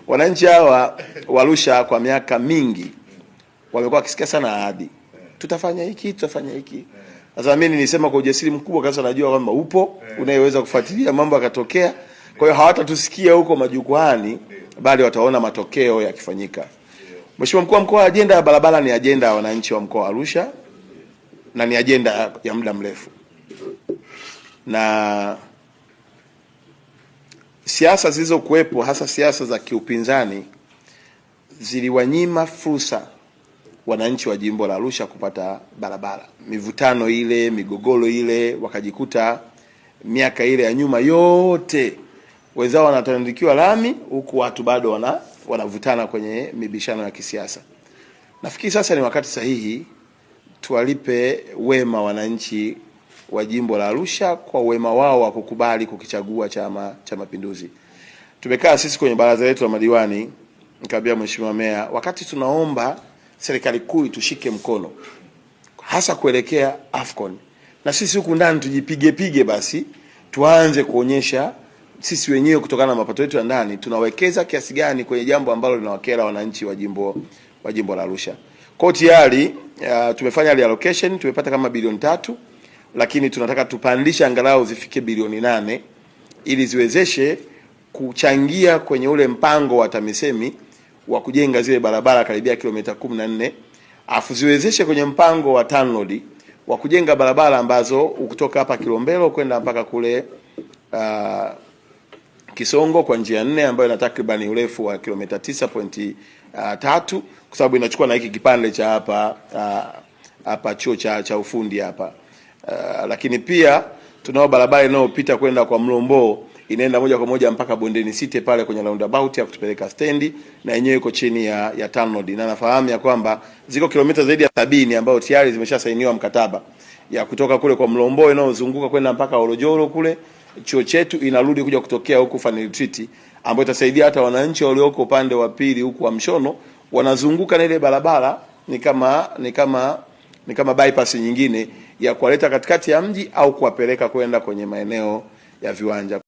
Wananchi hawa wa Arusha kwa miaka mingi wamekuwa wakisikia sana ahadi. Tutafanya hiki, tutafanya hiki. Sasa mimi nilisema kwa ujasiri mkubwa kabisa, najua kwamba upo unayeweza kufuatilia mambo yakatokea. Kwa hiyo hawatatusikia huko majukwaani, bali wataona matokeo yakifanyika. Mheshimiwa Mkuu wa Mkoa, ajenda ya barabara ni ajenda ya wananchi wa mkoa wa Arusha na ni ajenda ya muda mrefu. Na siasa zilizokuwepo, hasa siasa za kiupinzani, ziliwanyima fursa wananchi wa jimbo la Arusha kupata barabara. Mivutano ile, migogoro ile, wakajikuta miaka ile ya nyuma yote wenzao wanatandikiwa lami, huku watu bado wanavutana kwenye mibishano ya kisiasa. Nafikiri sasa ni wakati sahihi tuwalipe wema wananchi wa jimbo la Arusha kwa wema wao wa kukubali kukichagua Chama cha Mapinduzi. Tumekaa sisi kwenye baraza letu la madiwani, nikamwambia Mheshimiwa Meya, wakati tunaomba serikali kuu itushike mkono hasa kuelekea AFCON, na sisi huku ndani tujipige basi, tuanze kuonyesha sisi wenyewe kutokana na mapato yetu ya ndani tunawekeza kiasi gani kwenye jambo ambalo linawakera wananchi wa jimbo la Arusha. Kwa tayari tumefanya reallocation, tumepata kama bilioni 3, lakini tunataka tupandishe angalau zifike bilioni 8 ili ziwezeshe kuchangia kwenye ule mpango wa TAMISEMI wa kujenga zile barabara karibia kilomita 14, afu ziwezeshe kwenye mpango wa TANROADS wa kujenga barabara ambazo kutoka hapa Kilombero kwenda mpaka kule Kisongo kwa njia 4 ambayo ina takriban urefu wa kilomita 9.3, kwa sababu inachukua na hiki kipande cha hapa chuo cha ufundi hapa. Lakini pia tunao barabara inayopita kwenda kwa Mlombo, inaenda moja kwa moja mpaka Bondeni City pale kwenye roundabout ya kutupeleka stendi, na yenyewe iko chini ya TANROADS. Na nafahamu ya kwamba ziko kilomita zaidi ya 70 ambayo tayari zimeshasainiwa mkataba ya kutoka kule kwa Mlombo inayozunguka kwenda mpaka Orojoro kule chuo chetu, inarudi kuja kutokea huku Fan Retreat, ambayo itasaidia hata wananchi walioko upande wa pili huku wa Mshono wanazunguka na ile barabara, ni kama bypass nyingine ya kuwaleta katikati ya mji au kuwapeleka kwenda kwenye maeneo ya viwanja.